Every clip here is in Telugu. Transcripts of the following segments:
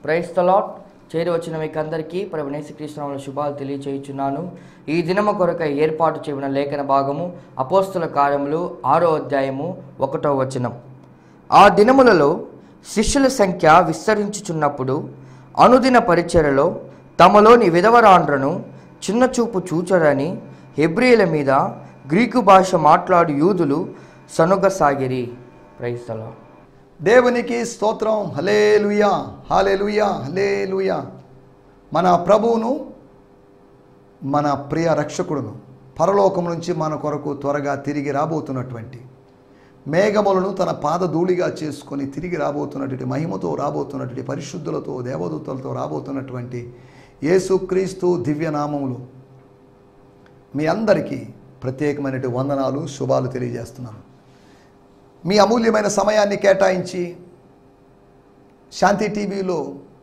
Praise the lord. చేరి వచ్చిన మీకు అందరికీ ప్రభువైన యేసుక్రీస్తు నామములో శుభాలు తెలియచేయుచున్నాను. ఈ దినము కొరకై ఏర్పాటు చేయబడిన లేఖన భాగము అపోస్తల కార్యములు 6వ అధ్యాయము 1వ వచనం. ఆ దినములలో శిష్యుల సంఖ్య విస్తరించుచున్నప్పుడు అనుదిన పరిచర్యలో తమలోని విధవరాండ్రను చిన్నచూపు చూచరని హెబ్రీయుల మీద గ్రీకు భాష మాట్లాడు యూదులు సనుగసాగిరి. Praise the lord. దేవునికి స్తోత్రం. హల్లెలూయా, హల్లెలూయా, హల్లెలూయా. మన ప్రభువును, మన ప్రియ రక్షకుడును, పరలోకం నుంచి మన కొరకు త్వరగా తిరిగి రాబోతున్నటువంటి, మేఘములను తన పాదధూళిగా చేసుకొని తిరిగి రాబోతున్నటువంటి, మహిమతో రాబోతున్నటువంటి, పరిశుద్ధులతో దేవదూతలతో రాబోతున్నటువంటి యేసుక్రీస్తు దివ్యనామములు మీ అందరికీ ప్రత్యేకమైనటువంటి వందనాలు, శుభాలు తెలియజేస్తున్నాను. మీ అమూల్యమైన సమయాన్ని కేటాయించి శాంతి టీవీలో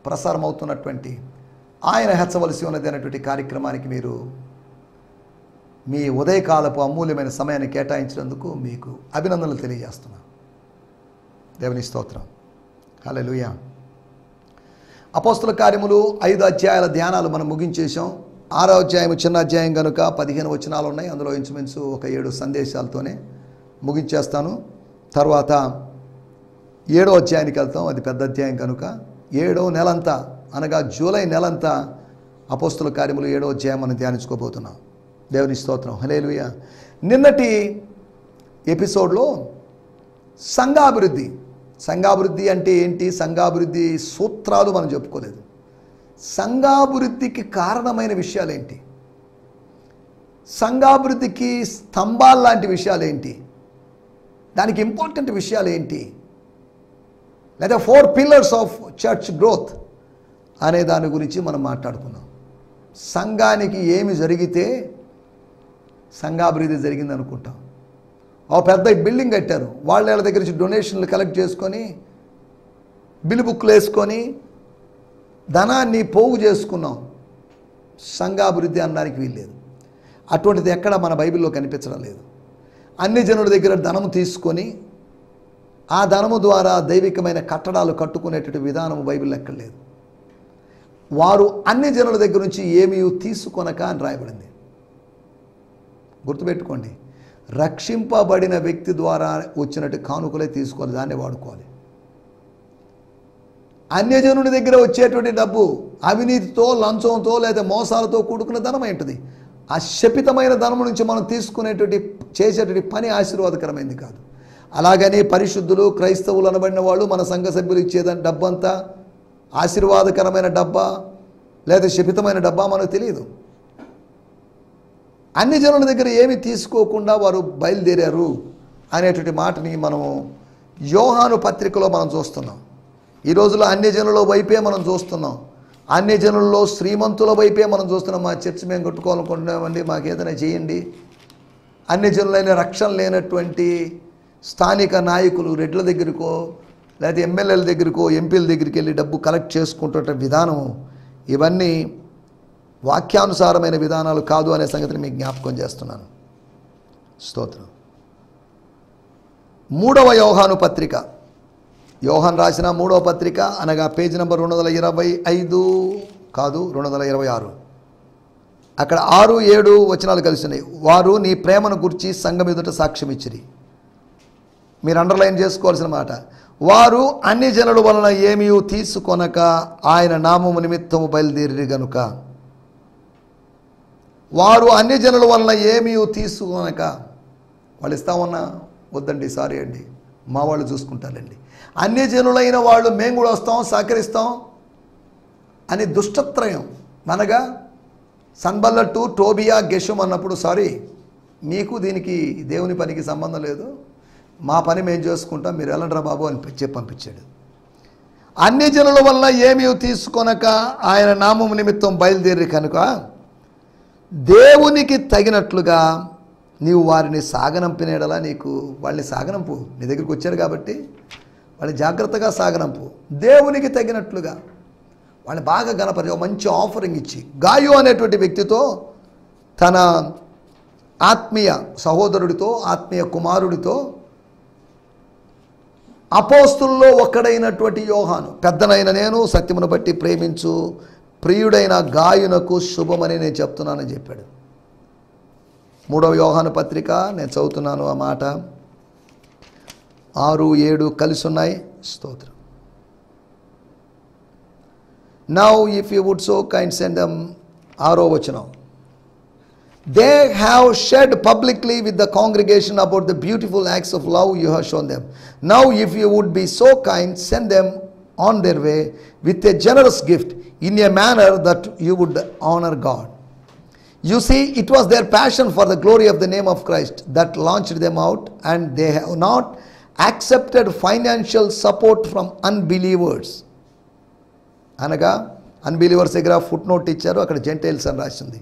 ప్రసారం అవుతున్నటువంటి ఆయన హెచ్చవలసి ఉన్నది అనేటువంటి కార్యక్రమానికి మీరు మీ ఉదయకాలపు అమూల్యమైన సమయాన్ని కేటాయించినందుకు మీకు అభినందనలు తెలియజేస్తున్నాను. దేవుని స్తోత్రం. హల్లెలూయా. అపోస్తల కార్యములు 5 అధ్యాయాల ధ్యానాలు మనం ముగించేశాం. 6వ అధ్యాయం చిన్న అధ్యాయం కనుక 15 వచనాలు ఉన్నాయి. అందులో ఇంచుమించు ఒక 7 సందేశాలతోనే ముగించేస్తాను. తర్వాత 7వ అధ్యాయానికి వెళ్తాం. అది పెద్ద అధ్యాయం కనుక 7వ నెలంతా అనగా జూలై నెలంతా అపోస్తల కార్యములు 7వ అధ్యాయం మనం ధ్యానించుకోబోతున్నాం. దేవుని స్తోత్రం. హల్లెలూయా. నిన్నటి ఎపిసోడ్లో సంఘాభివృద్ధి అంటే ఏంటి, సంఘాభివృద్ధి సూత్రాలు మనం చెప్పుకోలేదు. సంఘాభివృద్ధికి కారణమైన విషయాలేంటి, సంఘాభివృద్ధికి స్తంభాలు లాంటి విషయాలేంటి, దానికి ఇంపార్టెంట్ విషయాలు ఏంటి, లేదా 4 pillars ఆఫ్ చర్చ్ గ్రోత్ అనే దాని గురించి మనం మాట్లాడుకున్నాం. సంఘానికి ఏమి జరిగితే సంఘాభివృద్ధి జరిగింది అనుకుంటాం. ఒక పెద్ద బిల్డింగ్ కట్టారు, వాళ్ళ దగ్గర నుంచి డొనేషన్లు కలెక్ట్ చేసుకొని బిల్ బుక్లు వేసుకొని ధనాన్ని పోగు చేసుకున్నాం. సంఘాభివృద్ధి అనడానికి వీల్లేదు. అటువంటిది ఎక్కడ మన బైబిల్లో కనిపించడం లేదు. అన్ని జనుల దగ్గర ధనము తీసుకొని ఆ ధనము ద్వారా దైవికమైన కట్టడాలు కట్టుకునేటువంటి విధానం బైబిల్లో ఎక్కడ లేదు. వారు అన్ని జనుల దగ్గర నుంచి ఏమీ తీసుకొనక అని రాయబడింది. గుర్తుపెట్టుకోండి, రక్షింపబడిన వ్యక్తి ద్వారా వచ్చినట్టు కానుకలే తీసుకోవాలి, దాన్ని వాడుకోవాలి. అన్యజనుని దగ్గర వచ్చేటువంటి డబ్బు అవినీతితో, లంచంతో లేదా మోసాలతో కూడుకున్న ధనం ఏంటిది. ఆ శపితమైన ధనము నుంచి మనం చేసేటువంటి పని ఆశీర్వాదకరమైంది కాదు. అలాగని పరిశుద్ధులు, క్రైస్తవులు అనబడిన వాళ్ళు మన సంఘ సభ్యులు ఇచ్చేదాని డబ్బంతా ఆశీర్వాదకరమైన డబ్బా లేదా శపితమైన డబ్బా మనకు తెలియదు. అన్ని జనుల దగ్గర ఏమి తీసుకోకుండా వారు బయలుదేరారు అనేటువంటి మాటని మనము యోహాను పత్రికలో మనం చూస్తున్నాం. ఈ రోజుల్లో అన్ని జనుల వైపే మనం చూస్తున్నాం. అన్ని జనుల్లో శ్రీమంతుల వైపే మనం చూస్తున్నాం. మా చర్చ్ మేము కట్టుకోవాలనుకుంటున్నామండి, మాకు ఏదైనా చేయండి. అన్ని జనులైన రక్షణ లేనటువంటి స్థానిక నాయకులు రెడ్ల దగ్గరకో లేదా ఎమ్మెల్యేల దగ్గరకో ఎంపీల దగ్గరికి వెళ్ళి డబ్బు కలెక్ట్ చేసుకుంటున్న విధానం, ఇవన్నీ వాక్యానుసారమైన విధానాలు కాదు అనే సంగతిని మీకు జ్ఞాపకం చేస్తున్నాను. స్తోత్రం. 3వ యోహాను పత్రిక, యోహాన్ రాసిన 3వ పత్రిక అనగా పేజీ నెంబర్ 225 కాదు 226. అక్కడ 6, 7 వచనాలు కలిసినాయి. వారు నీ ప్రేమను గురించి సంఘం ఎదుట సాక్ష్యం ఇచ్చిరి. మీరు అండర్లైన్ చేసుకోవాల్సిన మాట, వారు అన్ని జనుల వలన ఏమీ తీసుకొనక ఆయన నామము నిమిత్తము బయలుదేరి గనుక. వారు అన్ని జనుల వలన ఏమీ తీసుకొనక, వాళ్ళు ఇస్తామన్నా వద్దండి, సారీ అండి, మా వాళ్ళు చూసుకుంటారండి, అన్ని జనులైన వాళ్ళు మేము కూడా వస్తాం సహకరిస్తాం అని దుష్టత్రయం అనగా సన్బల్లట్టు, టోబియా, గెషం అన్నప్పుడు సారీ మీకు దీనికి దేవుని పనికి సంబంధం లేదు, మా పని మేము చేసుకుంటాం, మీరు వెళ్ళండ్రా బాబు అని చెప్పి పంపించాడు. అన్ని జనుల వల్ల ఏమీ తీసుకొనక ఆయన నామము నిమిత్తం బయలుదేరి కనుక దేవునికి తగినట్లుగా నీవు వారిని సాగనంపినేడలా నీకు వాళ్ళని సాగనంపు. నీ దగ్గరికి వచ్చారు కాబట్టి వాళ్ళని జాగ్రత్తగా సాగనంపు. దేవునికి తగినట్లుగా వాళ్ళని బాగా గణపరి మంచి ఆఫరింగ్ ఇచ్చి, గాయు అనేటువంటి వ్యక్తితో తన ఆత్మీయ సహోదరుడితో, ఆత్మీయ కుమారుడితో అపోస్తుల్లో ఒక్కడైనటువంటి యోహాను, పెద్దనైన నేను సత్యమును బట్టి ప్రేమించు ప్రియుడైన గాయునకు శుభమని నేను చెప్తున్నానని చెప్పాడు. 3వ యోహాను పత్రిక నేను చదువుతున్నాను, ఆ మాట 6, 7 కలిసి ఉన్నాయి. స్తోత్రం. Now if you would so kind send them, 6వ వచనం, they have shared publicly with the congregation about the beautiful acts of love you have shown them. Now if you would be so kind, send them on their way with a generous gift in a manner that you would honor God. You see, it was their passion for the glory of the name of Christ that launched them out, and they have not accepted financial support from unbelievers. అనగా అన్బిలీవర్స్ దగ్గర ఫుట్ నోట్ ఇచ్చారు, అక్కడ జెంటైల్స్ అని రాసింది.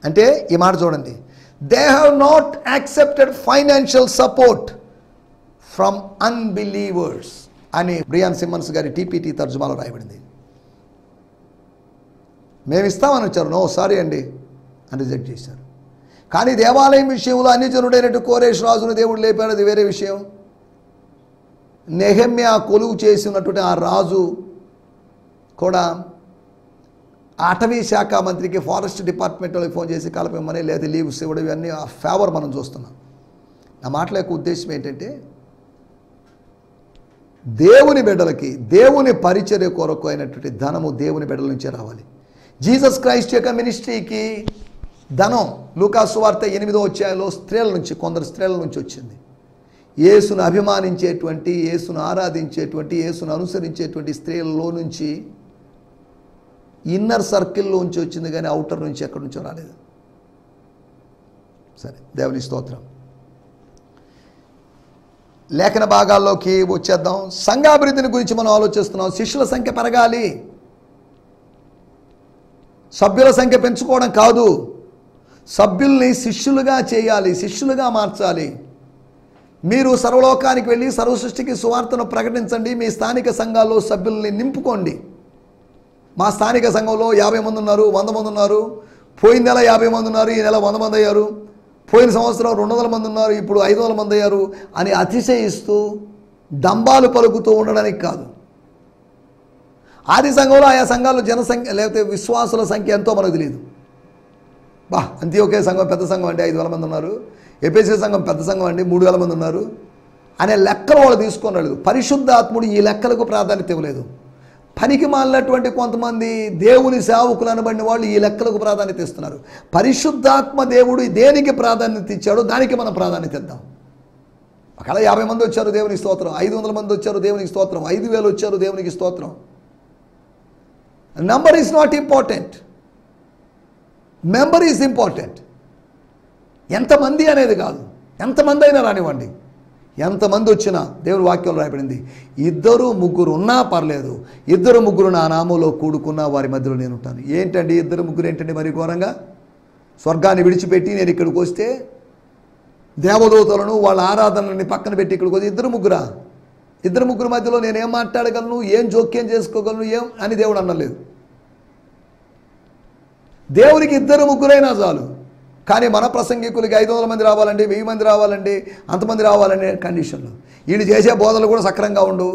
అంటే ఈ మాట చూడండి, they have not accepted financial support from unbelievers అని బ్రియాన్ సిమ్మన్స్ గారి టీపీటీ తర్జుమాలో రాయబడింది. మేము ఇస్తామని వచ్చారు, నో సారీ అండి అని రిజెక్ట్ చేశారు. కానీ దేవాలయం విషయంలో అన్యజనుడైనట్టు కోరేష్ రాజును దేవుడు లేపాడు, అది వేరే విషయం. నెహెమ్యా కొలువు చేసినటువంటి ఆ రాజు కూడా అటవీ శాఖ మంత్రికి, ఫారెస్ట్ డిపార్ట్మెంట్ వాళ్ళకి ఫోన్ చేసి కలపమని, లేదా లీవ్స్ ఇవ్వడం, ఇవన్నీ ఆ ఫేవర్ మనం చూస్తున్నాం. నా మాటల యొక్క ఉద్దేశం ఏంటంటే, దేవుని బిడ్డలకి దేవుని పరిచర్య కొరకు అయినటువంటి ధనము దేవుని బిడ్డల నుంచే రావాలి. జీసస్ క్రైస్ట్ యొక్క మినిస్ట్రీకి ధనం లూకాసు సువార్త 8వ అధ్యాయంలో స్త్రీల నుంచి, కొందరు స్త్రీల నుంచి వచ్చింది. యేసును అభిమానించేటువంటి, యేసును ఆరాధించేటువంటి, యేసును అనుసరించేటువంటి స్త్రీలలో నుంచి, ఇన్నర్ సర్కిల్లో నుంచి వచ్చింది, కానీ అవుటర్ నుంచి ఎక్కడి నుంచో రాలేదు. సరే, దేవుని స్తోత్రం. లేఖన భాగాల్లోకి వచ్చేద్దాం. సంఘాభివృద్ధిని గురించి మనం ఆలోచిస్తున్నాం. శిష్యుల సంఖ్య పెరగాలి, సభ్యుల సంఖ్య పెంచుకోవడం కాదు. సభ్యుల్ని శిష్యులుగా చేయాలి, శిష్యులుగా మార్చాలి. మీరు సర్వలోకానికి వెళ్ళి సర్వసృష్టికి సువార్తను ప్రకటించండి. మీ స్థానిక సంఘాల్లో సభ్యుల్ని నింపుకోండి. మా స్థానిక సంఘంలో 50 మంది ఉన్నారు, 100 మంది ఉన్నారు. పోయిన నెల 50 మంది ఉన్నారు, ఈ నెల 100 మంది అయ్యారు. పోయిన సంవత్సరం 200 మంది ఉన్నారు, ఇప్పుడు 500 మంది అయ్యారు అని అతిశయిస్తూ డంబాలు పలుకుతూ ఉండడానికి కాదు. ఆది సంఘంలో ఆయా సంఘాల్లో జనసంఖ్య లేకపోతే విశ్వాసుల సంఖ్య ఎంతో మనకు తెలియదు. అంత్యోక్య సంఘం పెద్ద సంఘం అంటే 5,000 మంది ఉన్నారు, ఎఫెసీ సంఘం పెద్ద సంఘం అండి 3,000 మంది ఉన్నారు అనే లెక్కలు వాళ్ళు తీసుకున్నాడు. పరిశుద్ధాత్ముడు ఈ లెక్కలకు ప్రాధాన్యత ఇవ్వలేదు. పనికి మాలినటువంటి కొంతమంది దేవుని సేవకులు అనబడిన వాళ్ళు ఈ లెక్కలకు ప్రాధాన్యత ఇస్తున్నారు. పరిశుద్ధాత్మ దేవుడు దేనికి ప్రాధాన్యత ఇచ్చాడో దానికి మనం ప్రాధాన్యత ఇద్దాం. అక్కడ 50 మంది వచ్చారు, దేవునికి స్తోత్రం. 500 మంది వచ్చారు, దేవునికి స్తోత్రం. 5,000 వచ్చారు, దేవునికి స్తోత్రం. Number is not important, member is important. ఎంతమంది అనేది కాదు, ఎంతమంది అయినా రానివ్వండి, ఎంతమంది వచ్చినా దేవుని వాక్యంలో రాయబడింది, 2, 3 ఉన్నా పర్లేదు, 2, 3 నా నామంలో కూడుకున్నా వారి మధ్యలో నేను ఉంటాను. ఏంటండి 2, 3 ఏంటండి? మరి ఘోరంగా స్వర్గాన్ని విడిచిపెట్టి నేను ఇక్కడికి వస్తే దేవదూతలను వాళ్ళ ఆరాధనని పక్కన పెట్టి ఇక్కడికి వస్తే 2, 3 2, 3 మధ్యలో నేనేం మాట్లాడగలను, ఏం జోక్యం చేసుకోగలను, ఏం అని దేవుడు అనలేదు. దేవునికి 2, 3 చాలు. కానీ మన ప్రసంగికులకి 500 మంది రావాలండి, 1000 మంది రావాలండి, అంతమంది రావాలనే కండిషన్లు. వీళ్ళు చేసే బోధనలు కూడా సక్రంగా ఉండవు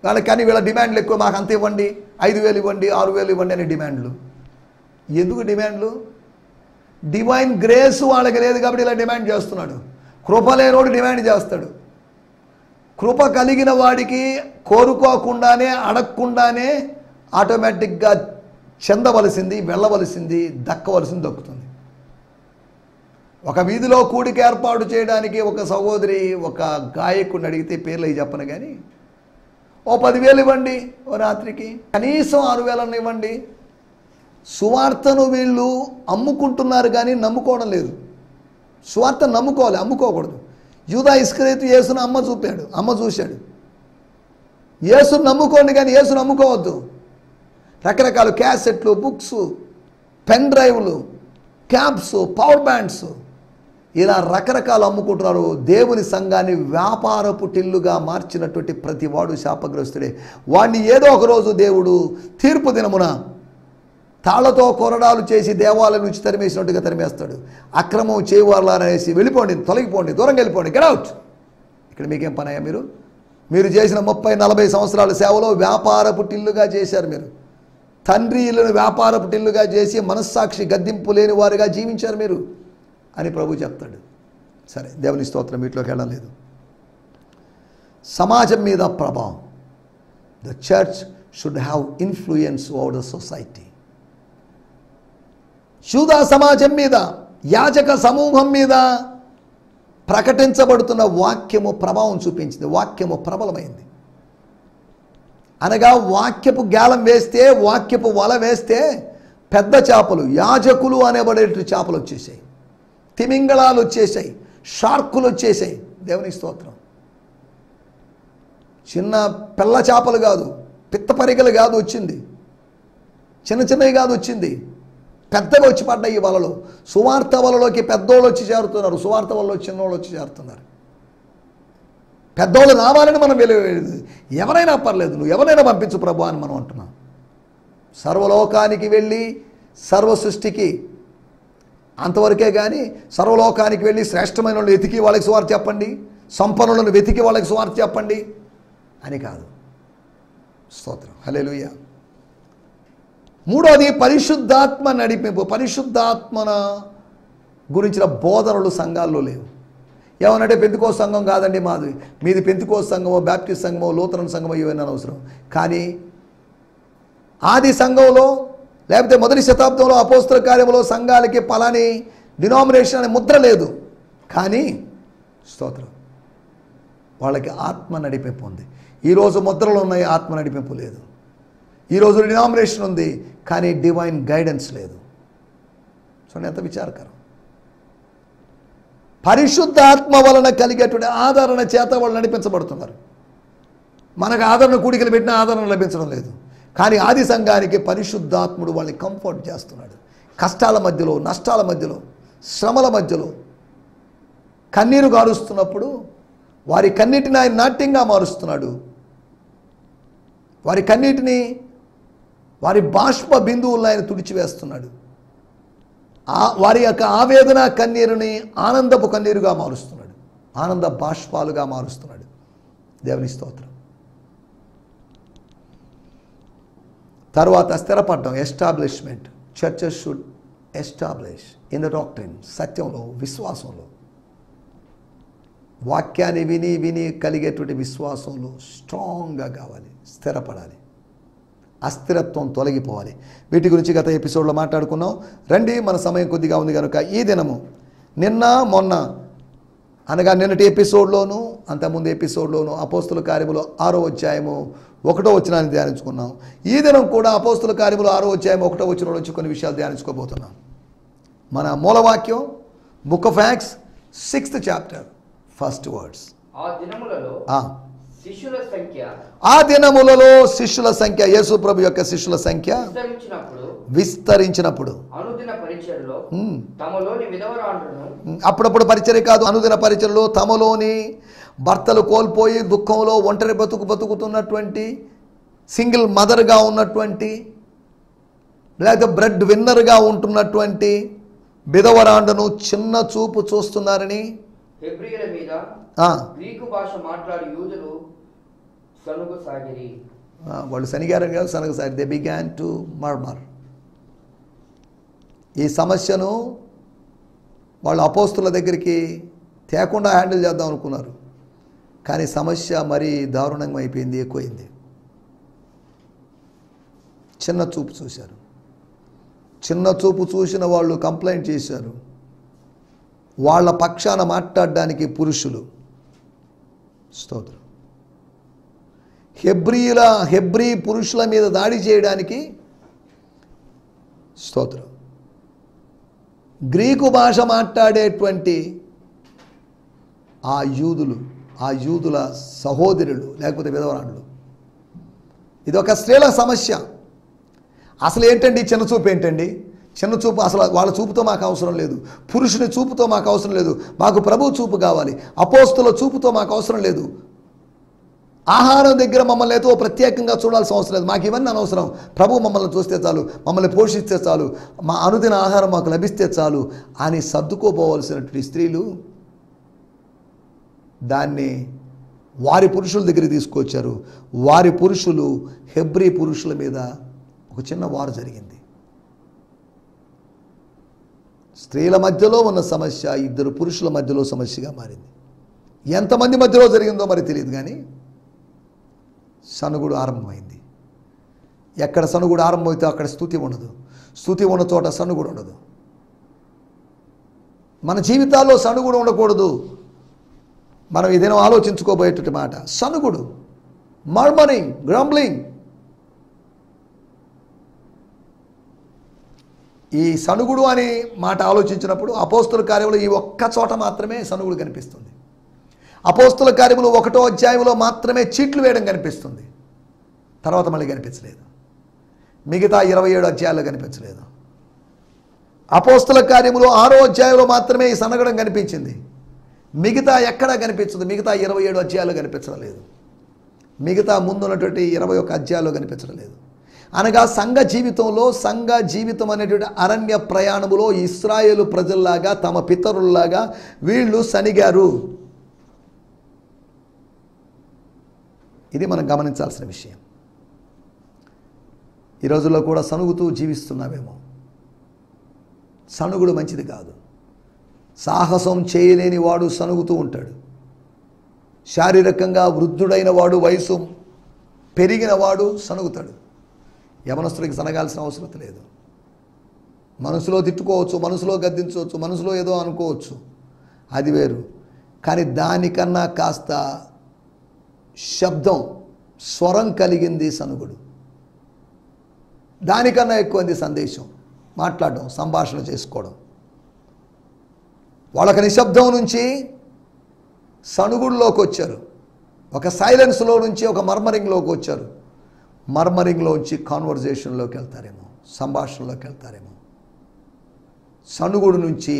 వాళ్ళకి. కానీ వీళ్ళ డిమాండ్లు ఎక్కువ, మాకు అంత ఇవ్వండి, 5,000 ఇవ్వండి, 6,000 ఇవ్వండి అనే డిమాండ్లు. ఎందుకు డిమాండ్లు? డివైన్ గ్రేస్ వాళ్ళకి లేదు కాబట్టి ఇలా డిమాండ్ చేస్తున్నాడు. కృప లేనోడు డిమాండ్ చేస్తాడు. కృప కలిగిన వాడికి కోరుకోకుండానే, అడగకుండానే ఆటోమేటిక్గా చెందవలసింది, వెళ్ళవలసింది, దక్కవలసింది దక్కుతుంది. ఒక వీధిలో కూడిక ఏర్పాటు చేయడానికి ఒక సహోదరి ఒక గాయకుడిని అడిగితే, పేర్లు అవి చెప్పను కానీ, ఓ 10,000 ఇవ్వండి, ఓ రాత్రికి కనీసం 6,000 ఇవ్వండి. సువార్తను వీళ్ళు అమ్ముకుంటున్నారు కానీ నమ్ముకోవడం లేదు. సువార్త నమ్ముకోవాలి, అమ్ముకోకూడదు. యూదా ఇస్కరియోతు యేసును అమ్మ చూశాడు. యేసును నమ్ముకోండి కానీ యేసును అమ్ముకోవద్దు. రకరకాల క్యాసెట్లు, బుక్స్, పెన్ డ్రైవ్లు, క్యాప్స్, పవర్ బ్యాండ్స్, ఇలా రకరకాలు అమ్ముకుంటున్నారు. దేవుని సంఘాన్ని వ్యాపారపు టిల్లుగా మార్చినటువంటి ప్రతి వాడు శాపగ్రస్తుడే. వాడిని ఏదో ఒక రోజు దేవుడు తీర్పు దినమున తాళ్లతో కొరడాలు చేసి దేవాలయం నుంచి తరిమేసినట్టుగా తరిమేస్తాడు. అక్రమం చేయవాలనేసి వెళ్ళిపోండి, తొలగిపోండి, దూరంగా వెళ్ళిపోండి, గెట్ అవుట్. ఇక్కడ మీకేం పని అయ్యా? మీరు మీరు చేసిన 30-40 సంవత్సరాల సేవలో వ్యాపారపు టిల్లుగా చేశారు. మీరు తండ్రి ఇల్లును వ్యాపారపు టిల్లుగా చేసి మనస్సాక్షి గద్దింపు లేని వారుగా జీవించారు మీరు అని ప్రభు చెప్తాడు. సరే, దేవుని స్తోత్రం. వీటిలోకి వెళ్ళలేదు. సమాజం మీద ప్రభావం. The church should have influence over the society. యూదా సమాజం మీద, యాజక సమూహం మీద ప్రకటించబడుతున్న వాక్యము ప్రభావం చూపించింది. వాక్యము ప్రబలమైంది. అనగా వాక్యపు గాలం వేస్తే, వాక్యపు వల వేస్తే పెద్ద చేపలు, యాజకులు అనేబడేటి చేపలు వచ్చేసాయి, తిమింగళాలు వచ్చేసాయి, షార్కులు వచ్చేసాయి. దేవునికి స్తోత్రం. చిన్న పిల్ల చేపలు కాదు, పిత్త పరిగలు కాదు వచ్చింది, చిన్న చిన్నవి కాదు వచ్చింది, పెద్దగా వచ్చి పడ్డాయి ఈ వలలో. సువార్త వలలోకి పెద్దోళ్ళు వచ్చి చేరుతున్నారు, సువార్త వలలో చిన్నోళ్ళు వచ్చి చేరుతున్నారు. పెద్దోళ్ళు రావాలని మనం వెలువలేదు. ఎవరైనా పర్లేదు, నువ్వు ఎవరైనా పంపించు ప్రభు అని మనం అంటున్నాం. సర్వలోకానికి వెళ్ళి సర్వ సృష్టికి అంతవరకే కానీ సర్వలోకానికి వెళ్ళి శ్రేష్టమైన వాళ్ళు వెతికి వాళ్ళకి సువార్త చెప్పండి, సంపన్నులను వెతికి వాళ్ళకి సువార్త చెప్పండి అని కాదు. స్తోత్రం, హల్లెలూయా. మూడోది పరిశుద్ధాత్మ నడిపింపు. పరిశుద్ధాత్మన గురించిన బోధనలు సంఘాల్లో లేవు. ఏమనంటే పెంతుకోస్తు సంఘం కాదండి మాది, మీది పెంతుకోస్తు సంఘమో, బ్యాప్టిస్ట్ సంఘమో, లూథరన్ సంఘమో ఇవన్నీ అవసరం. కానీ ఆది సంఘంలో లేకపోతే మొదటి శతాబ్దంలో అపోస్తల కార్యములో సంఘాలకి పలాని డినామినేషన్ అనే ముద్ర లేదు. కానీ స్తోత్రం, వాళ్ళకి ఆత్మ నడిపింపు ఉంది. ఈరోజు ముద్రలు ఉన్నాయి, ఆత్మ నడిపింపు లేదు. ఈరోజు డినామినేషన్ ఉంది, కానీ డివైన్ గైడెన్స్ లేదు. చూడండి ఎంత విచారకరం. పరిశుద్ధాత్మ వలన కలిగేటువంటి ఆదరణ చేత వాళ్ళు నడిపించబడుతున్నారు. మనకు ఆదరణ కూడికలు పెట్టిన ఆదరణ లభించడం లేదు. కానీ ఆది సంఘానికి పరిశుద్ధాత్ముడు వాళ్ళని కంఫర్ట్ చేస్తున్నాడు. కష్టాల మధ్యలో, నష్టాల మధ్యలో, శ్రమల మధ్యలో కన్నీరు గారుస్తున్నప్పుడు వారి కన్నీటిని ఆయన నాట్యంగా మారుస్తున్నాడు. వారి కన్నీటిని, వారి బాష్ప బిందువులను ఆయన తుడిచివేస్తున్నాడు. వారి యొక్క ఆవేదన కన్నీరుని ఆనందపు కన్నీరుగా మారుస్తున్నాడు, ఆనంద బాష్పాలుగా మారుస్తున్నాడు. దేవుని స్తోత్రం. తర్వాత స్థిరపడడం, establishment. Churches should establish in the doctrine, సత్యంలో, విశ్వాసంలో. వాక్యాన్ని విని విని కలిగేటువంటి విశ్వాసంలో స్ట్రాంగ్గా కావాలి, స్థిరపడాలి. అస్థిరత్వం తొలగిపోవాలి. వీటి గురించి గత ఎపిసోడ్లో మాట్లాడుకున్నాం. రండి, మన సమయం కొద్దిగా ఉంది కనుక ఈ దినము, నిన్న మొన్న అనగా నిన్నటి ఎపిసోడ్లోను అంతకుముందు ఎపిసోడ్లోను అపోస్తుల కార్యములు 6వ అధ్యాయము 1వ వచనాన్ని ధ్యానించుకున్నాం. ఈ దినం కూడా అపోస్తుల కార్యములు 6వ అధ్యాయం 1వ వచనం నుంచి కొన్ని విషయాలు ధ్యానించుకోబోతున్నాం. మన మూలవాక్యం book of Acts 6th chapter 1st words. ఆ దినములలో శిష్యుల సంఖ్య, యేసు ప్రభు యొక్క శిష్యుల సంఖ్య విస్తరించినప్పుడు, అప్పుడప్పుడు పరిచర్య కాదు, అనుదిన పరిచర్యలో తమలోని భర్తలు కోల్పోయి దుఃఖంలో ఒంటరి బతుకుతున్నటువంటి, సింగిల్ మదర్గా ఉన్నటువంటి, లేకపోతే బ్రెడ్ విన్నర్గా ఉంటున్నటువంటి విధవరాండను చిన్న చూపు చూస్తున్నారని హెబ్రీయుల మీద గ్రీకు భాష మాట్లాడే యూదులు సనుగసాగిరి. వాళ్ళు శనిగారని కాదు, సనగసారి. They began to murmur. ఈ సమస్యను వాళ్ళు అపోస్తుల దగ్గరికి తేకుండా హ్యాండిల్ చేద్దాం అనుకున్నారు. కానీ సమస్య మరీ దారుణంగా అయిపోయింది, ఎక్కువైంది. చిన్న చూపు చూశారు. చిన్న చూపు చూసిన వాళ్ళు కంప్లైంట్ చేశారు. వాళ్ళ పక్షాన మాట్లాడడానికి పురుషులు, స్తోత్రం, హెబ్రీ పురుషుల మీద దాడి చేయడానికి, స్తోత్రం, గ్రీకు భాష మాట్లాడేటువంటి ఆ యూదుల సహోదరులు లేకపోతే విధవరాండ్లు. ఇదొక స్త్రీల సమస్య. అసలు ఏంటండి చిన్న చూపు? ఏంటండి చిన్న చూపు? అసలు వాళ్ళ చూపుతో మాకు అవసరం లేదు, పురుషుని చూపుతో మాకు అవసరం లేదు, మాకు ప్రభు చూపు కావాలి. అపోస్తుల చూపుతో మాకు అవసరం లేదు. ఆహారం దగ్గర మమ్మల్ని ఏదో ప్రత్యేకంగా చూడాల్సిన అవసరం లేదు, మాకు ఇవన్నీ అనవసరం. ప్రభు మమ్మల్ని చూస్తే చాలు, మమ్మల్ని పోషిస్తే చాలు, మా అనుదిన ఆహారం మాకు లభిస్తే చాలు అని సర్దుకోపోవలసినటువంటి స్త్రీలు దాన్ని వారి పురుషుల దగ్గరికి తీసుకొచ్చారు. వారి పురుషులు హెబ్రీ పురుషుల మీద ఒక చిన్న వారు జరిగింది. స్త్రీల మధ్యలో ఉన్న సమస్య ఇద్దరు పురుషుల మధ్యలో సమస్యగా మారింది. ఎంతమంది మధ్యలో జరిగిందో మరి తెలియదు, కానీ సనుగుడు ఆరంభమైంది. ఎక్కడ సనుగుడు ఆరంభమైతే అక్కడ స్తుతి ఉండదు, స్తుతి ఉన్న చోట సనుగుడు ఉండదు. మన జీవితాల్లో సనుగుడు ఉండకూడదు. మనం ఇదేనో ఆలోచించుకోబోయేటువంటి మాట సనుగుడు, మర్మరింగ్, గ్రంబ్లింగ్. ఈ సనుగుడు అనే మాట ఆలోచించినప్పుడు అపోస్తుల కార్యములు ఈ ఒక్క చోట మాత్రమే సనుగుడు కనిపిస్తుంది. అపోస్తుల కార్యములు 1వ అధ్యాయంలో మాత్రమే చీట్లు వేయడం కనిపిస్తుంది. తర్వాత మళ్ళీ కనిపించలేదు. మిగతా 27 అధ్యాయాల్లో కనిపించలేదు. అపోస్తుల కార్యములు 6వ అధ్యాయంలో మాత్రమే ఈ సనగడం కనిపించింది. మిగతా ఎక్కడా కనిపించదు. మిగతా 27 అధ్యాయాలు కనిపించడం లేదు. మిగతా ముందున్నటువంటి 21 అధ్యాయాల్లో కనిపించడం లేదు. అనగా సంఘ జీవితం అనేటువంటి అరణ్య ప్రయాణములో ఇశ్రాయేలు ప్రజల్లాగా తమ పితరుల్లాగా వీళ్ళు సనిగారు. ఇది మనం గమనించాల్సిన విషయం. ఈ రోజుల్లో కూడా సనుగుతూ జీవిస్తున్నామేమో. సనుగుడు మంచిది కాదు. సాహసం చేయలేని వాడు సనుగుతూ ఉంటాడు. శారీరకంగా వృద్ధుడైన వాడు, వయసు పెరిగిన వాడు సనుగుతాడు. యవనస్తుడికి సనగాల్సిన అవసరం లేదు. మనసులో తిట్టుకోవచ్చు, మనసులో గద్దించవచ్చు, మనసులో ఏదో అనుకోవచ్చు, అది వేరు. కానీ దానికన్నా కాస్త శబ్దం, స్వరం కలిగింది సనుగుడు. దానికన్నా ఎక్కువది సందేశం, మాట్లాడడం, సంభాషణ చేసుకోవడం. వాళ్ళకి నిశ్శబ్దం నుంచి సనుగుడులోకి వచ్చారు. ఒక సైలెన్స్లో నుంచి ఒక మర్మరింగ్లోకి వచ్చారు. మర్మరింగ్లోంచి కాన్వర్జేషన్లోకి వెళ్తారేమో, సంభాషణలోకి వెళ్తారేమో. సనుగుడు నుంచి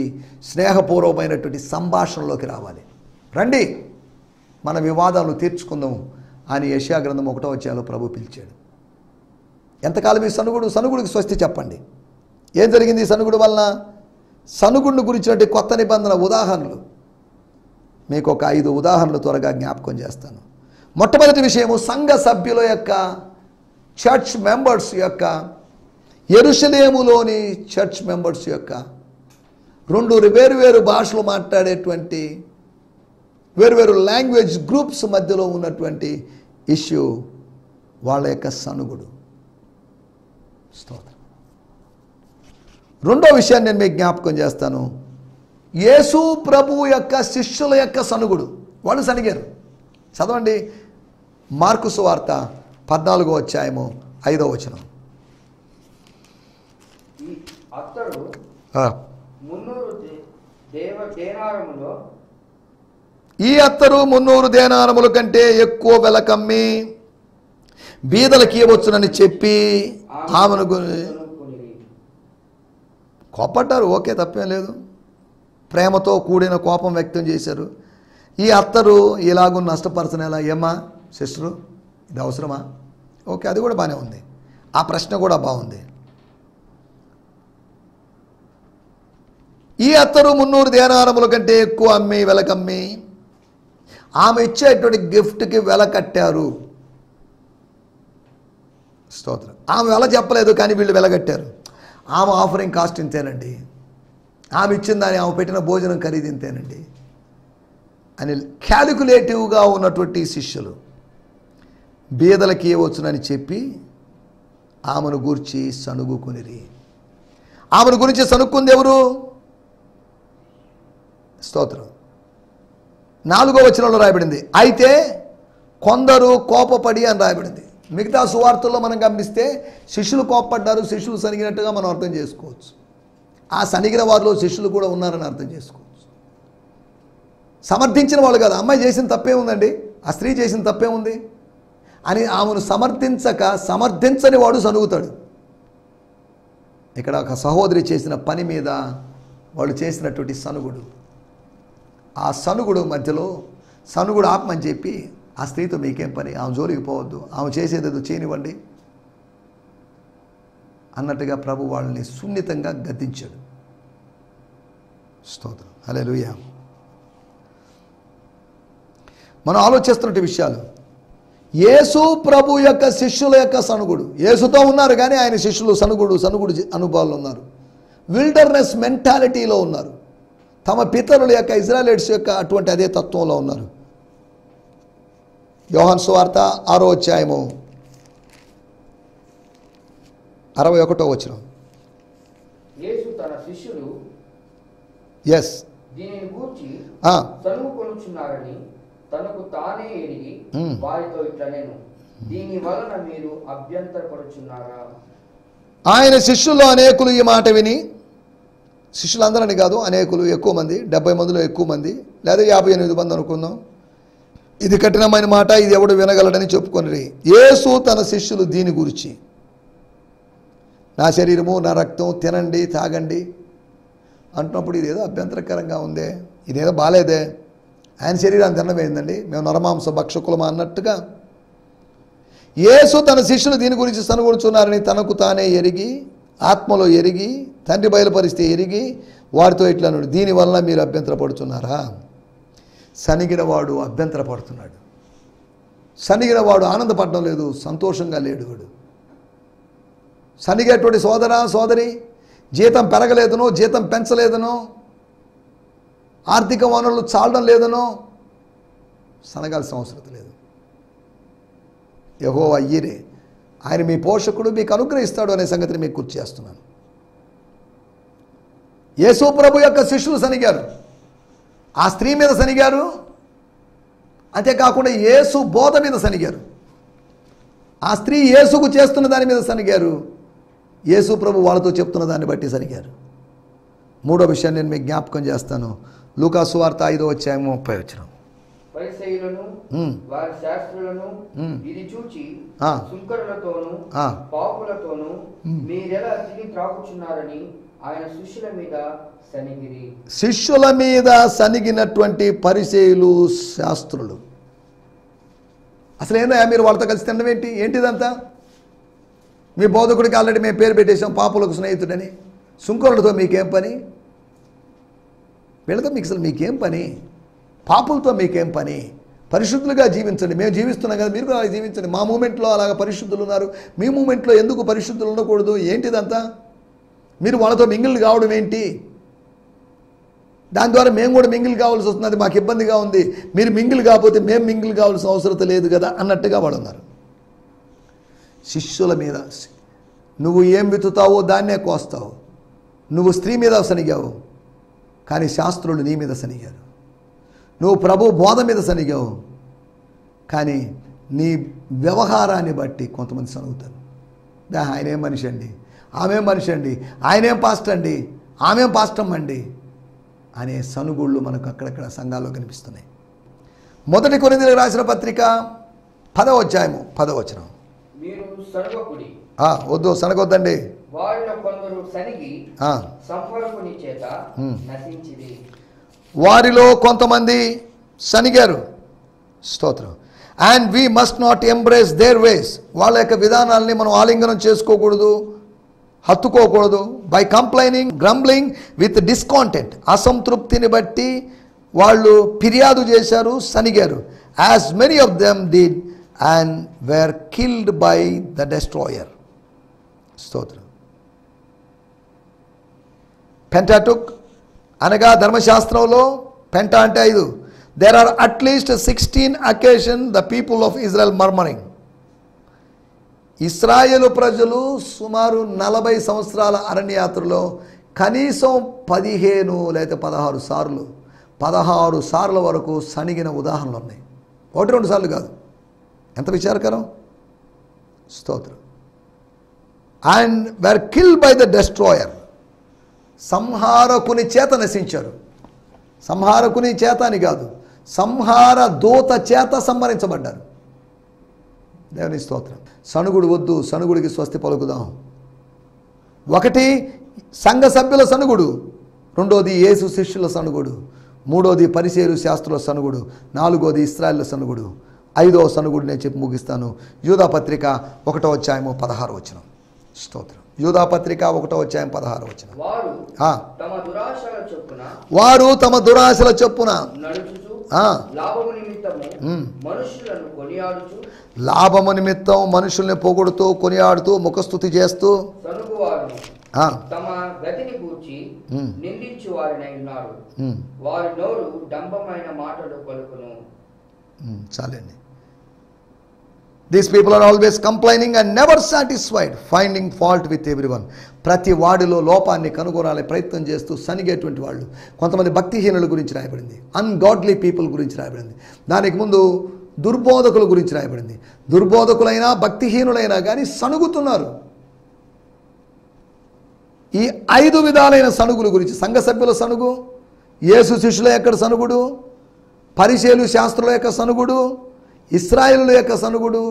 స్నేహపూర్వమైనటువంటి సంభాషణలోకి రావాలి. రండి మన వివాదాలను తీర్చుకుందాం అని యెషయా గ్రంథం 1వ అధ్యాయంలో ప్రభు పిలిచాడు. ఎంతకాలం ఈ సనుగుడికి స్వస్తి చెప్పండి. ఏం జరిగింది ఈ సనుగుడు వలన? సనుగుడిని గురించినటువంటి కొత్త నిబంధన ఉదాహరణలు మీకు ఒక 5 ఉదాహరణలు త్వరగా జ్ఞాపకం చేస్తాను. మొట్టమొదటి విషయము, సంఘ సభ్యుల యొక్క, చర్చ్ మెంబర్స్ యొక్క, యెరూషలేములోని చర్చ్ మెంబర్స్ యొక్క 2 వేరు భాషలు మాట్లాడేటువంటి వేరు లాంగ్వేజ్ గ్రూప్స్ మధ్యలో ఉన్నటువంటి ఇష్యూ వాళ్ళ యొక్క సనుగుడు. స్తోత్రం. రెండో విషయాన్ని నేను మీకు జ్ఞాపకం చేస్తాను. యేసు ప్రభు యొక్క శిష్యుల యొక్క సనుగుడు. వాళ్ళు సనిగారు. చదవండి మార్కు సువార్త 14వ అధ్యాయము 5వ వచనం. అతడు 300 దేనారముల కంటే ఎక్కువ వెల కమ్మి బీదలకి ఇవ్వచ్చునని చెప్పి ఆమెను కోపడ్డారు. ఓకే, తప్పేం లేదు. ప్రేమతో కూడిన కోపం వ్యక్తం చేశారు. ఈ అత్తరు ఇలాగూ నష్టపరచనేలా? ఏమ్మా సిస్టరు, ఇది అవసరమా? ఓకే, అది కూడా బాగానే ఉంది. ఆ ప్రశ్న కూడా బాగుంది. ఈ అత్తరు 300 దేనారముల కంటే ఎక్కువ అమ్మి వెలకమ్మి ఆమె ఇచ్చేటువంటి గిఫ్ట్కి వెల కట్టారు. స్తోత్రం. ఆమె వెల చెప్పలేదు, కానీ వీళ్ళు వెలగట్టారు. ఆమె ఆఫరింగ్ కాస్ట్ ఇంతేనండి, ఆమె ఇచ్చిన దాన్ని, ఆమె పెట్టిన భోజనం ఖరీదు ఇంతేనండి అని క్యాలిక్యులేటివ్గా ఉన్నటువంటి శిష్యులు బీదలకి ఇవ్వచ్చునని చెప్పి ఆమెను గూర్చి సనుగుకునిరి. ఆమెను గురించి సనుక్కుంది ఎవరు? స్తోత్రం. 4వ వచనంలో రాయబడింది, అయితే కొందరు కోపపడి అని రాయబడింది. మిగతా సువార్తల్లో మనం గమనిస్తే శిష్యులు కోపపడ్డారు, శిష్యులు సనిగినట్టుగా మనం అర్థం చేసుకోవచ్చు. ఆ సనిగిన వారిలో శిష్యులు కూడా ఉన్నారని అర్థం చేసుకోవచ్చు. సమర్థించిన వాళ్ళు కాదు. అమ్మాయి చేసిన తప్పే ఉందండి, ఆ స్త్రీ చేసిన తప్పే ఉంది అని ఆమెను సమర్థించని వాడు సనుగుతాడు. ఇక్కడ ఒక సహోదరి చేసిన పని మీద వాళ్ళు చేసినటువంటి సనుగుడు, ఆ సనుగుడు మధ్యలో సనుగుడు ఆపమని చెప్పి ఆ స్త్రీతో మీకేం పని, ఆమె జోలికి పోవద్దు, ఆమె చేసేదేదో చేయనివ్వండి అన్నట్టుగా ప్రభు వాళ్ళని సున్నితంగా గద్దించాడు. స్తోత్రం. హల్లెలూయా. మనం ఆలోచిస్తున్న విషయాలు. యేసు ప్రభు యొక్క శిష్యుల యొక్క సనుగుడు, యేసుతో ఉన్నారు కానీ ఆయన శిష్యులు సనుగుడు అనుభవాలు ఉన్నారు. విల్డర్నెస్ మెంటాలిటీలో ఉన్నారు. తమ పితరుల యొక్క ఇజ్రాయెలీట్స్ యొక్క అటువంటి అదే తత్వంలో ఉన్నారు. యోహాను సువార్త 6వ అధ్యాయము 61వ వచనం. యేసు తన శిష్యులు ఎస్ దీనిని గూర్చి సనుగుకొనుచున్నారని తనకు తానే ఎరిగి వారితో ఇట్లా నేను దీని వలన మీరు అభ్యంతరపడుచున్నారా. ఆయన శిష్యుల్లో అనేకులు ఈ మాట విని, శిష్యులందరని కాదు, అనేకులు, ఎక్కువ మంది, 70 మందిలో ఎక్కువ మంది, లేదా 58 మంది అనుకుందాం, ఇది కఠినమైన మాట, ఇది ఎవడు వినగలడని చెప్పుకొని యేసు తన శిష్యులు దీని గురించి, నా శరీరము నా రక్తం తినండి తాగండి అంటున్నప్పుడు ఇదేదో అభ్యంతరకరంగా ఉందే, ఇదేదో బాలేదే, ఆయన శరీరాన్ని తినవేందండి, మేము నరమాంస భక్షకులమా అన్నట్టుగా యేసు తన శిష్యులు దీని గురించి సనుగొనుచున్నారని తనకు తానే ఎరిగి, ఆత్మలో ఎరిగి, తండ్రి బయలుపరిస్తే ఎరిగి వారితో ఇట్లా దీనివల్ల మీరు అభ్యంతరపడుతున్నారా. సనిగినవాడు అభ్యంతరపడుతున్నాడు. సనిగినవాడు ఆనందపడడం లేదు, సంతోషంగా లేడు. వాడు సనిగేటువంటి సోదరి జీతం పెరగలేదనో, జీతం పెంచలేదనో, ఆర్థిక వనరులు చాలడం లేదనో సనగాల్సిన అవసరం లేదు. యెహోవా ఈరే, ఆయన మీ పోషకుడు, మీకు అనుగ్రహిస్తాడు అనే సంగతిని మీకు గుర్తు చేస్తున్నాను. యేసు ప్రభు యొక్క శిష్యులు సనిగారు, ఆ స్త్రీ మీద సనిగారు, అంతేకాకుండా యేసు బోధ మీద సనిగారు. ఆ స్త్రీ యేసుకు చేస్తున్న దాని మీద సనిగారు, యేసు ప్రభు వాళ్ళతో చెప్తున్న దాన్ని బట్టి సనిగారు. మూడో విషయాన్ని నేను మీకు జ్ఞాపకం చేస్తాను. లూకా సువార్త 5వ అధ్యాయం 30వ వచనం. పరిసయ్యులను వారి శాస్త్రులను ఇది చూచి సుంకరులతోను పాపులతోను మీరెలా తిని త్రాగుచున్నారని ఆయన శిష్యుల మీద సనిగిరి. శిష్యుల మీద సనిగినటువంటి పరిసయ్యులు, శాస్త్రులు. అసలు ఏందా మీరు వాళ్ళతో కలిసి తినడం ఏంటి? ఏంటిదంతా? మీ బోధకుడికి ఆల్రెడీ మేము పేరు పెట్టేశాం పాపులకు స్నేహితుడని. సుంకరులతో మీకేం పని? వీళ్ళతో మీకు అసలు మీకేం పని? పాపులతో మీకేం పని? పరిశుద్ధులుగా జీవించండి. మేము జీవిస్తున్నాం కదా, మీరు కూడా జీవించండి. మా మూమెంట్లో అలాగా పరిశుద్ధులు ఉన్నారు, మీ మూమెంట్లో ఎందుకు పరిశుద్ధులు ఉండకూడదు? ఏంటిదంతా? మీరు వాళ్ళతో మింగిల్ కావడం ఏంటి? దాని ద్వారా మేము కూడా మింగిల్ కావాల్సి వస్తుంది, మాకు ఇబ్బందిగా ఉంది. మీరు మింగిల్ కాకపోతే మేము మింగిల్ కావాల్సిన అవసరం లేదు కదా అన్నట్టుగా వాళ్ళు ఉన్నారు. శిష్యుల మీద నువ్వు ఏం విత్తుతావో దాన్నే కోస్తావు. నువ్వు స్త్రీ మీద సనిగావు, కానీ శాస్త్రులు నీ మీద సనిగారు. నువ్వు ప్రభు బోధ మీద సనిగావు, కానీ నీ వ్యవహారాన్ని బట్టి కొంతమంది సనుగుతారు. ఆయనేం మనిషి అండి, ఆమెం మనిషి అండి, ఆయనేం పాస్టర్ అండి, ఆమెం పాస్టమ్ అండి అనే సనుగుళ్ళు మనకు అక్కడక్కడ సంఘాల్లో కనిపిస్తున్నాయి. 1 కొరింథీయులకు రాసిన పత్రిక 10వ అధ్యాయము 10వ వచనం. మీరు సనగకుడి. వద్దు, సనగొద్దండి. వారిలో కొందరు సనిగి సంహరకుని చేత నశించిరి. వారిలో కొంతమంది సనిగారు. స్తోత్రం. And we must not embrace their ways. వాళ్ళ యొక్క విధానాలని మనం ఆలింగనం చేసుకోకూడదు, హత్తుకోకూడదు. By complaining, grumbling with discontent. అసంతృప్తిని బట్టి వాళ్ళు ఫిర్యాదు చేశారు, సనిగారు. As many of them did and were killed by the destroyer. స్తోత్రం. పెంటాటుక్ అనగా ధర్మశాస్త్రంలో పెంటా అంటే 5. There are at least 16 occasion the people of Israel murmuring. ఇస్రాయేలు ప్రజలు సుమారు 40 సంవత్సరాల అరణ్యయాత్రలో కనీసం 15 లేదా 16 సార్లు వరకు సనిగిన ఉదాహరణలు ఉన్నాయి. 1-2 సార్లు కాదు. ఎంత విచారకరం. స్తోత్రం. And were killed by the destroyer. సంహారకుని చేత నశించారు. సంహారకుని చేత అని కాదు, సంహార దూత చేత సంహరించబడ్డారు. దేవుని స్తోత్రం. సనుగుడు వద్దు, సనుగుడికి స్వస్తి పలుకుదాం. 1 సంఘ సభ్యుల సనుగుడు, 2ది యేసు శిష్యుల సనుగుడు, 3ది పరిసయ్యులు శాస్త్రుల సనుగుడు, 4ది ఇశ్రాయేలు సనుగుడు, 5వ సనుగుడు నేను చెప్పి ముగిస్తాను. యూదా పత్రిక 1వ అధ్యాయము 16వ వచనం. స్తోత్రం. యూదా పత్రిక 1వ అధ్యాయం 16వ వచనం. వారు తమ దురాశల చొప్పున లాభము నిమిత్తము మనుషులను కొనియాడుచు, లాభము నిమిత్తం మనుషుల్ని పొగుడుతూ కొనియాడుతూ ముఖస్తుతి చేస్తూ సనుగువారు తమ గతిని గూర్చి నిందించు వారినై ఉన్నారు. వారి నోరు డంబమైన మాటలు పలుకును. చాలండి. These people are always complaining and never satisfied, finding fault with everyone. ప్రతి వాడిలో లోపాన్ని కనుగొనాలని ప్రయత్నం చేస్తూ సనిగేటువంటి వాళ్ళు. కొంతమంది భక్తిహీనుల గురించి రాయబడింది, అన్గాడ్లీ పీపుల్ గురించి రాయబడింది. దానికి ముందు దుర్బోధకుల గురించి రాయబడింది. దుర్బోధకులైనా భక్తిహీనులైనా కానీ సనుగుతున్నారు. ఈ 5 విధాలైన సనుగుల గురించి, సంఘ సభ్యుల సనుగు, యేసు శిష్యుల యొక్క సనుగుడు, పరిసయ్యులు శాస్త్రుల యొక్క సనుగుడు, ఇశ్రాయేలుల యొక్క సనుగుడు,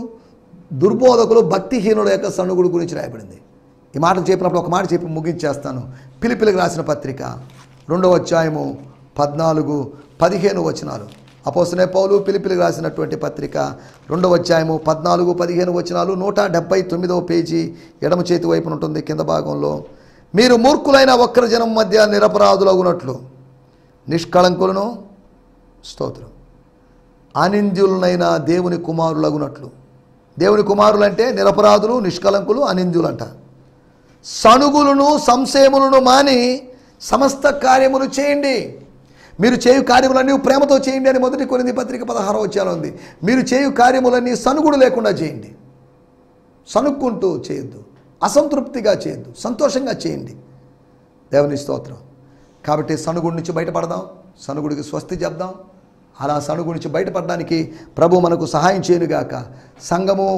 దుర్బోధకులు భక్తిహీనుల యొక్క సనుగుడు గురించి రాయబడింది. ఈ మాటలు చెప్పినప్పుడు ఒక మాట చెప్పి ముగించేస్తాను. ఫిలిప్పీలకు రాసిన పత్రిక 2వ అధ్యాయము 14-15 వచనాలు. అపోస్తలుడైన పౌలు ఫిలిప్పీలకు రాసినటువంటి పత్రిక 2వ అధ్యాయము 14-15 వచనాలు. 179వ పేజీ ఎడమ చేతి వైపున ఉంటుంది కింద భాగంలో. మీరు మూర్ఖులైన వక్ర జనం మధ్య నిరపరాధులగునట్లు నిష్కళంకులను, స్తోత్రం, అనింద్యులనైన దేవుని కుమారులగునట్లు. దేవుని కుమారులు అంటే నిరపరాధులు, నిష్కళంకులు, అనింద్యులు అంట. సనుగులను సంశయములను మాని సమస్త కార్యములు చేయండి. మీరు చేయు కార్యములన్నీ ప్రేమతో చేయండి అని 1 కొరింథీ పత్రిక 16వ అధ్యాయంలో ఉంది. మీరు చేయు కార్యములన్నీ సనుగుడు లేకుండా చేయండి. సనుక్కుంటూ చేయొద్దు, అసంతృప్తిగా చేయొద్దు, సంతోషంగా చేయండి. దేవుని స్తోత్రం. కాబట్టి సనుగుడి నుంచి బయటపడదాం, సనుగుడికి స్వస్తి చెప్దాం. అలా సనుగు నుంచి బయటపడడానికి ప్రభు మనకు సహాయం చేయనుగాక. సంఘము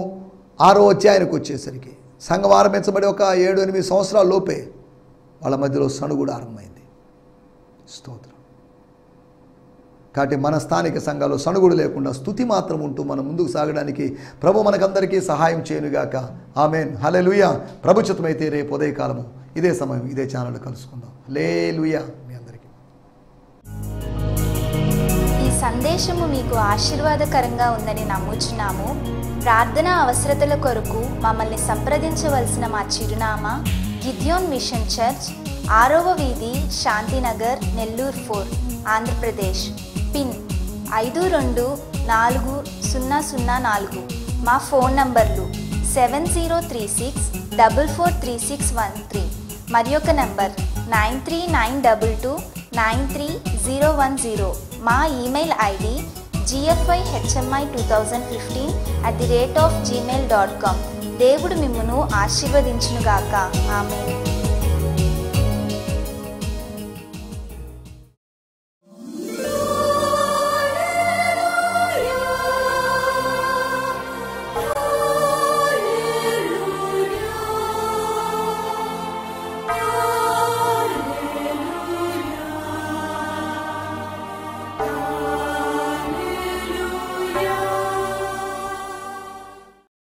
6వ అధ్యాయానికి వచ్చేసరికి సంఘం ఆరంభించబడి ఒక 7-8 సంవత్సరాల లోపే వాళ్ళ మధ్యలో సనుగుడు ఆరంభమైంది. స్తోత్రం. కాబట్టి మన స్థానిక సంఘాలు సనుగుడు లేకుండా స్తుతి మాత్రం ఉంటూ మనం ముందుకు సాగడానికి ప్రభు మనకందరికీ సహాయం చేయనుగాక. ఆమేన్. హల్లెలూయా. ప్రభు చిత్తమైతే రేపు ఉదయకాలము ఇదే సమయం ఇదే ఛానల్ కలుసుకుందాం. హల్లెలూయా. మీ అందరికీ ఈ సందేశము మీకు ఆశీర్వాదకరంగా ఉందని నమ్ముచున్నాము. ప్రార్థనా అవసరతల కొరకు మమ్మల్ని సంప్రదించవలసిన మా చిరునామా గిద్యోన్ మిషన్ చర్చ్, 6వ వీధి, శాంతినగర్, నెల్లూరు 4, ఆంధ్రప్రదేశ్. పిన్ 524004. మా ఫోన్ నంబర్లు 7036443613 మరి ఒక నంబర్ 9392293010. మా ఈమెయిల్ ఐడి gfihmi2015@gmail.com. దేవుడు మిమ్మును ఆశీర్వదించునుగాక. ఆమేన్.